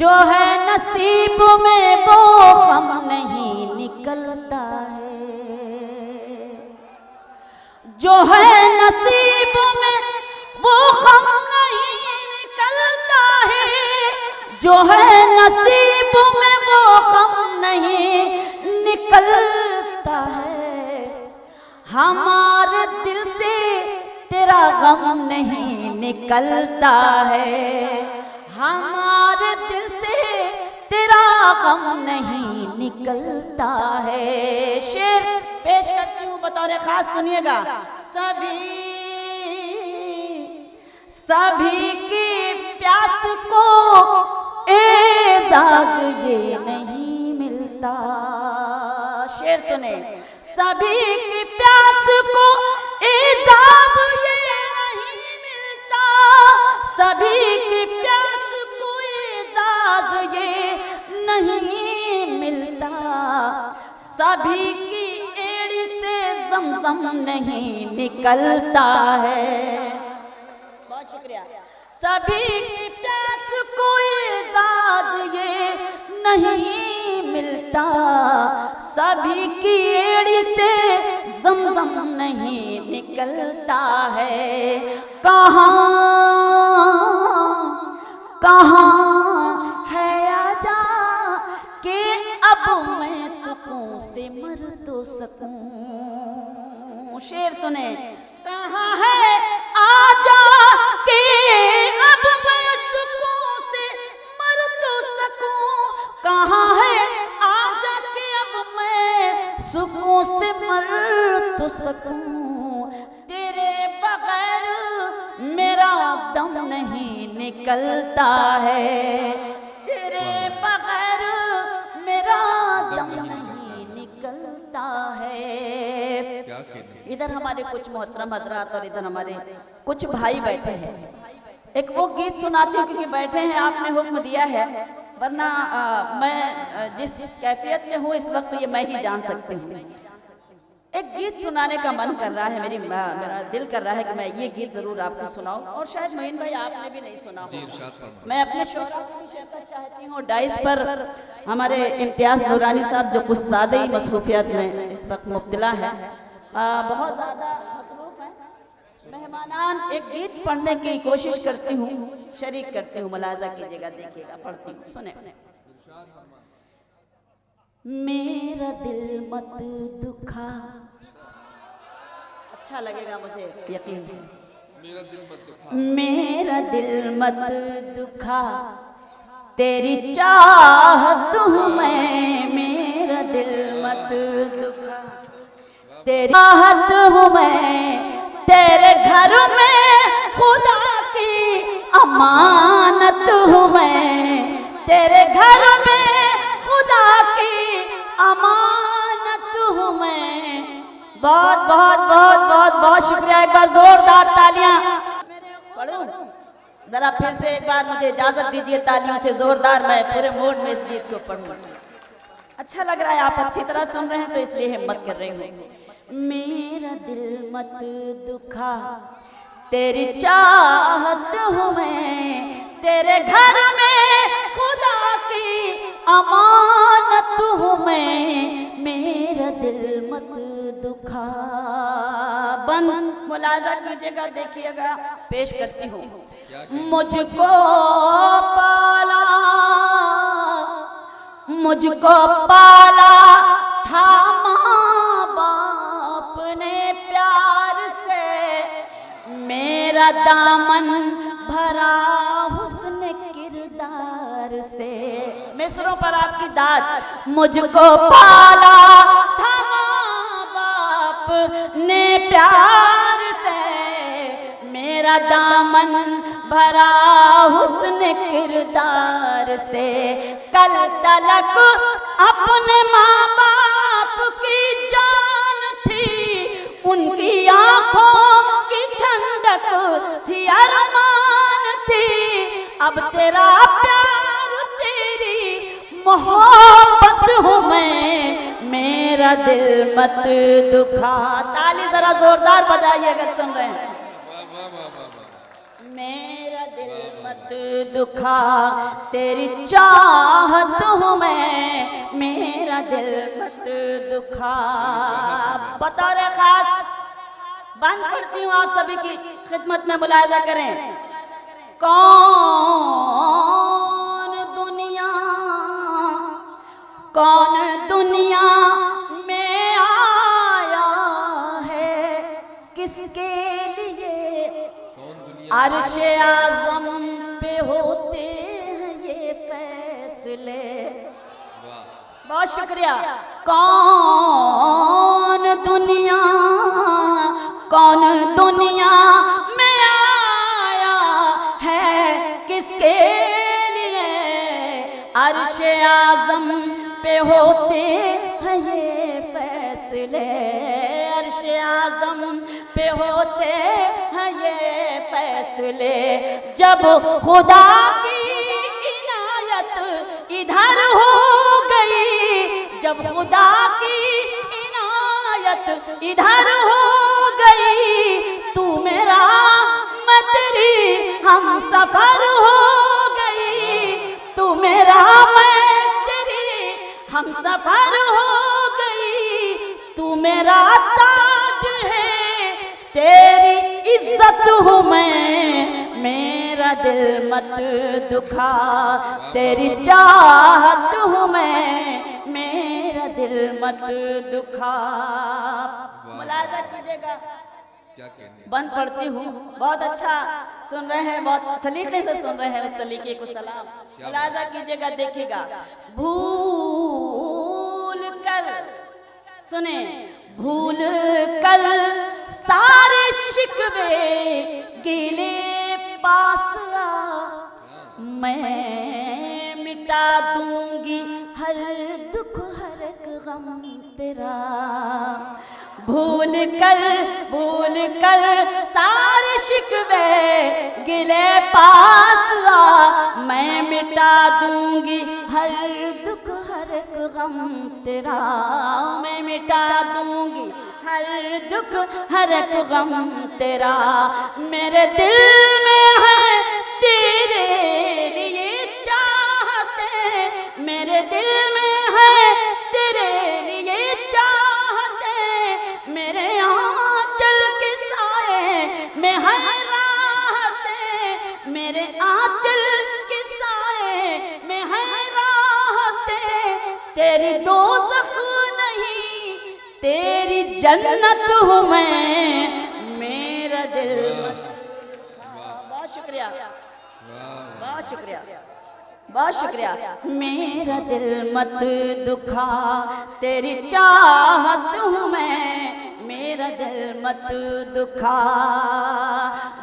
जो है नसीब में वो गम नहीं निकलता है, जो है नसीब में वो गम नहीं निकलता है, जो है नसीब में वो गम नहीं निकलता है। हमारे दिल से तेरा गम नहीं निकलता है, हमारे दिल से तेरा गम नहीं निकलता है। शेर पेश करती हूँ बतौर खास, सुनिएगा। सभी की प्यास को एजाज ये नहीं मिलता। शेर सुने। सभी की प्यास को एजाज ये नहीं मिलता, सभी की प्यास को एजाज ये नहीं मिलता, सभी की एड़ी से ज़मज़म नहीं निकलता है। बहुत शुक्रिया। सभी की प्यास को एजाज ये नहीं मिलता, सभी की एड़ी से ज़मज़म नहीं निकलता है। कहाँ कहाँ है आजा कि अब मैं सुकून से मर तो सकूं। शेर सुने। कहाँ है आजा कि अब मैं सुकून से मर तो सकूं, कहाँ है आजा कि अब मैं सुकून से मर तो सकूं। तेरे बगैर मेरा दम नहीं निकलता है, तेरे बगैर मेरा दम नहीं निकलता है। इधर हमारे कुछ मोहतरम हजरात और इधर हमारे कुछ भाई बैठे हैं। एक वो गीत सुनाती हूँ क्योंकि बैठे हैं, आपने हुक्म दिया है, वरना मैं जिस कैफियत में हूँ इस वक्त ये मैं ही जान सकती हूँ। एक गीत सुनाने का मन कर रहा है, मेरा दिल कर रहा है कि मैं ये गीत जरूर आपको सुनाऊं, और शायद मोइन भाई आपने भी नहीं सुना हो। मैं अपने शोहरा को भी शिरकत चाहती हूँ। डाइस पर हमारे इम्तियाज नूरानी साहब जो कुछ ज़्यादा ही मसरूफियत में इस वक्त मुब्तला है, बहुत ज़्यादा मसरूफ हैं। मेहमानान एक गीत पढ़ने की कोशिश करती हूँ, शरीक करती हूँ, मुलाजा कीजिएगा, देखिएगा, पढ़ती हूँ, सुने। मेरा दिल मत दुखा, अच्छा लगेगा मुझे यकीन है। मेरा दिल मत दुखा, तेरी चाहत हूँ मैं, मेरा दिल मत दुखा, तेरी चाहत हूँ मैं, तेरे घर में खुदा की अमानत हूँ मैं, तेरे घर में खुदा की अमानत हूँ मैं। बहुत बहुत बहुत बहुत बहुत शुक्रिया। एक बार जोरदार तालियां पढ़ूं जरा फिर से एक बार, मुझे इजाजत दीजिए तालियों से जोरदार, मैं पूरे मूड में इस गीत को पढ़ूं। अच्छा लग रहा है, आप अच्छी तरह सुन रहे हैं तो इसलिए हिम्मत कर रही हूँ। मेरा दिल मत दुखा, तेरी चाहत हूँ मैं, तेरे घर में खुदा की अमानत हूँ मैं, मेरा दिल मत दुखा। बन मुलाजा कीजिएगा, देखिएगा, पेश करती हूँ। मुझको पाला, मुझको पाला था माँ बाप ने प्यार से, मेरा दामन भरा हुस्न किरदार से। मिसरों पर आपकी दाद। मुझको पाला था माँ बाप ने प्यार से, मेरा दामन भरा हुस्न किरदार से। कल तलक अपने माँ बाप की जान थी, उनकी आंखों की ठंडक थी, अरमान थी। अब तेरा प्यार, तेरी मोहब्बत हूँ मैं, मेरा दिल मत दुखा। ताली जरा जोरदार बजाइए अगर सुन रहे हैं। मेरा दिल मत दुखा तेरी चाहत हूँ मैं, मेरा दिल मत दुखा। बता रहे खास बंद पढ़ती हूँ, आप सभी की खिदमत में मुलाहिजा करें। कौन दुनिया में आया है किसके लिए, अर्शे आज़म पे होते हैं ये फैसले। बहुत शुक्रिया। कौन दुनिया में आया है किसके लिए, अर्शे आज़म पे होते हैं ये फैसले, अर्शे आज़म पे होते हैं ये फैसले। जब खुदा की इनायत इधर हो गई, जब खुदा की इनायत इधर हो गई, तू मेरा मैं तेरी हम सफर हो गई, तू मेरा मैं तेरी हम सफर हो गई, तू मेरा ताज है तेरी इज्जत हूँ मैं, मेरा दिल मत दुखा तेरी चाहत हूँ मैं, मेरा दिल मत दुखा। मुलाहिजा कीजिएगा, बंद पढ़ती हूँ, बहुत अच्छा सुन रहे हैं, बहुत सलीके से सुन रहे हैं, उस सलीके को सलाम। मुलाहिजा कीजिएगा, देखिएगा। भूल कर सुने, भूल कर सारे शिकवे गिले पास आ, मैं मिटा दूंगी हर दुख हर एक गम तेरा। भूल कर सारे शिकवे गिले पास आ, मैं मिटा दूंगी हर दुख हर एक गम तेरा, मैं मिटा दूंगी हर दुख हर एक गम तेरा। मेरे दिल में है तेरे लिए चाहते, मेरे दिल में है तेरे लिए चाहते, मेरे आंचल के साए में है राहते, मेरे आंचल के साए में है राहते। तेरी दोज़ख नहीं तेरी जन्नत हूँ मैं, मेरा दिल। बहुत शुक्रिया, बहुत शुक्रिया, बहुत शुक्रिया। मेरा दिल मत दुखा तेरी चाहत हूँ मैं, मेरा दिल मत दुखा।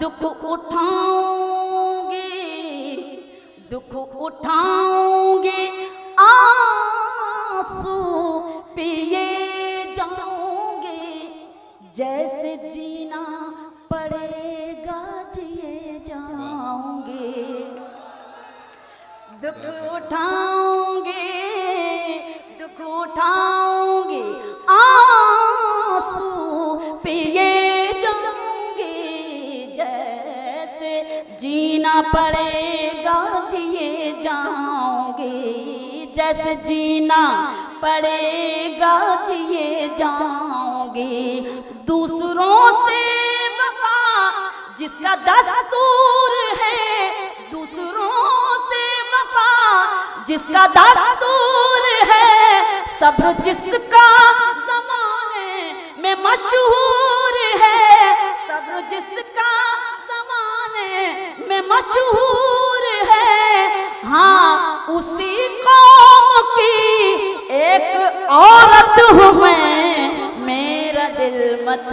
दुख उठाऊंगी, दुख उठाऊंगी, आंसू पिए जाऊंगी, जैसे जीना पड़ेगा जिए जाऊंगी। दुख उठाऊंगी, दुख उठाऊंगी, आंसू पिए जाऊंगी, जैसे जीना पड़ेगा जिए जाऊंगी, जैसे जीना पड़ेगा जिए जाऊंगी। दूसरों से वफा जिसका दस्तूर है, दूसरों से वफा जिसका दस्तूर है, सब्र जिसका ज़माने में मशहूर है, सब्र जिसका ज़माने में मशहूर है। हाँ, उसी कौम की एक औरत हूँ मैं, मेरा दिल मत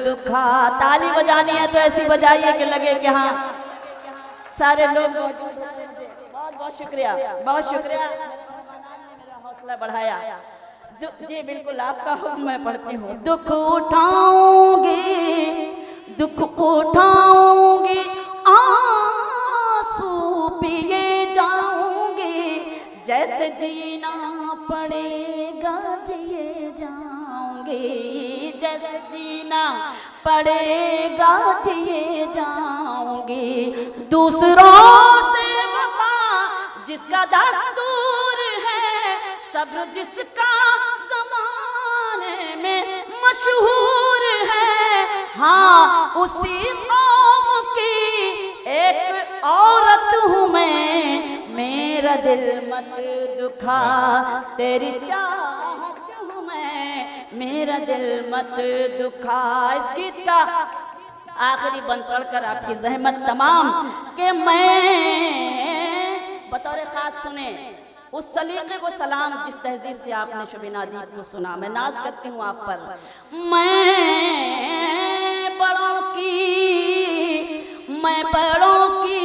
दुखा। ताली बजानी है तो ऐसी बजाइए कि लगे कि हाँ सारे लोग मौजूद हैं। बहुत बहुत शुक्रिया, बहुत शुक्रिया, मेरा हौसला बढ़ाया। जी बिल्कुल, आपका हुक्म मैं पढ़ती हूँ। दुख उठाऊंगी, दुख उठाऊंगी, आंसू पिए जाऊंगी, जैसे जीना पड़ेगा जिए जाऊंगी, जैसे जीना पड़ेगा जिए जाऊंगी। दूसरों से वफा जिसका दस्तूर है, सब्र जिसका जमाने में मशहूर है, हाँ उसी कौम की एक औरत हूँ मैं। मेरा दिल मत दुखा तेरी चाहत हूँ मैं, मेरा दिल मत दुखा। इस गीत का आखिरी बंद पढ़कर आपकी जहमत तमाम कि मैं बतौर खास सुने उस सलीके को सलाम जिस तहजीब से आपने शबीना दीप को सुना। मैं नाज करती हूँ आप पर। मैं बड़ों की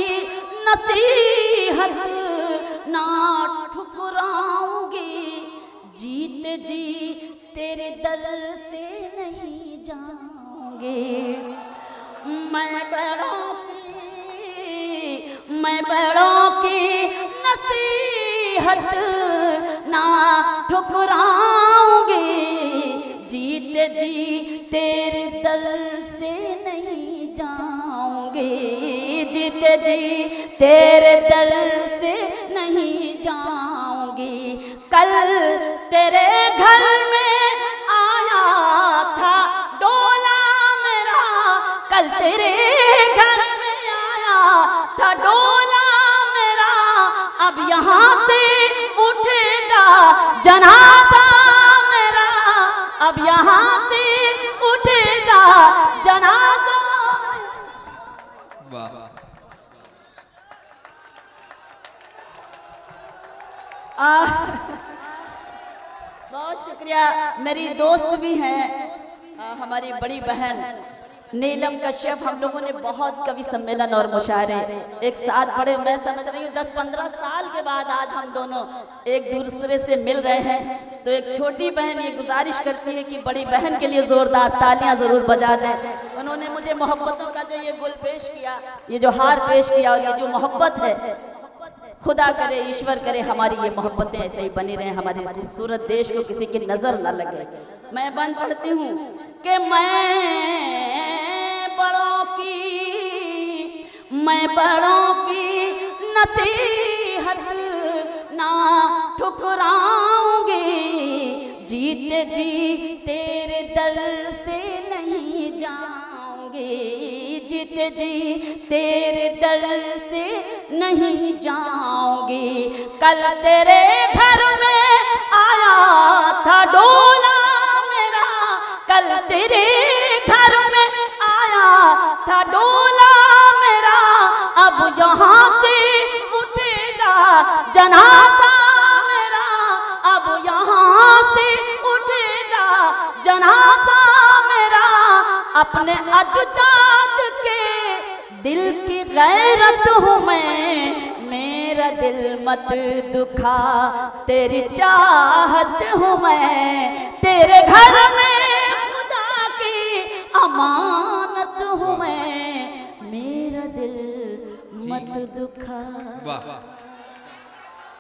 नसीहत ना ठुकराऊंगी, जीते जी तेरे दर से नहीं जाऊंगी। मैं बड़ों की नसीहत ना ठुकराऊंगी, जीते जी तेरे दर से नहीं जाऊंगी, जीते जी तेरे दर से नहीं जाऊंगी। कल तेरे घर में आया था डोला मेरा, कल तेरे घर में आया था डोला मेरा, अब यहाँ से उठेगा जनाजा मेरा, अब यहाँ से उठेगा जनाजा। वाह बहुत शुक्रिया। मेरी दोस्त भी हैं हमारी बड़ी बहन नीलम कश्यप। हम लोगों ने बहुत कवि सम्मेलन और मुशायरे एक साथ पढ़े। मैं समझ रही हूँ 10-15 साल के बाद आज हम दोनों एक दूसरे से मिल रहे हैं। तो एक छोटी बहन ये गुजारिश करती है कि बड़ी बहन के लिए जोरदार तालियां जरूर बजा दें। उन्होंने मुझे मोहब्बतों का जो ये गुल पेश किया, ये जो हार पेश किया और ये जो मोहब्बत है, खुदा करे ईश्वर करे हमारी ये मोहब्बतें ऐसे ही बनी रहें, हमारे खूबसूरत देश को किसी की नजर न लगे। मैं बंद पढ़ती हूँ कि मैं बड़ों की नसीहत ना ठुकराऊंगी, जीते जी तेरे दर से नहीं जाऊंगी, जीते जी तेरे दर से नहीं जाऊंगी। कल तेरे घर में आया था डोला मेरा, कल तेरे घर में आया था डोला मेरा, अब यहाँ से उठेगा जनाजा मेरा, अब यहाँ से उठेगा जनाजा मेरा। अपने अजदाद के दिल की गैरत हूँ मैं, मेरा दिल मत दुखा तेरी चाहत हूँ मैं, तेरे घर में खुदा की अमानत हूँ मैं, मेरा दिल मत दुखा। वाह।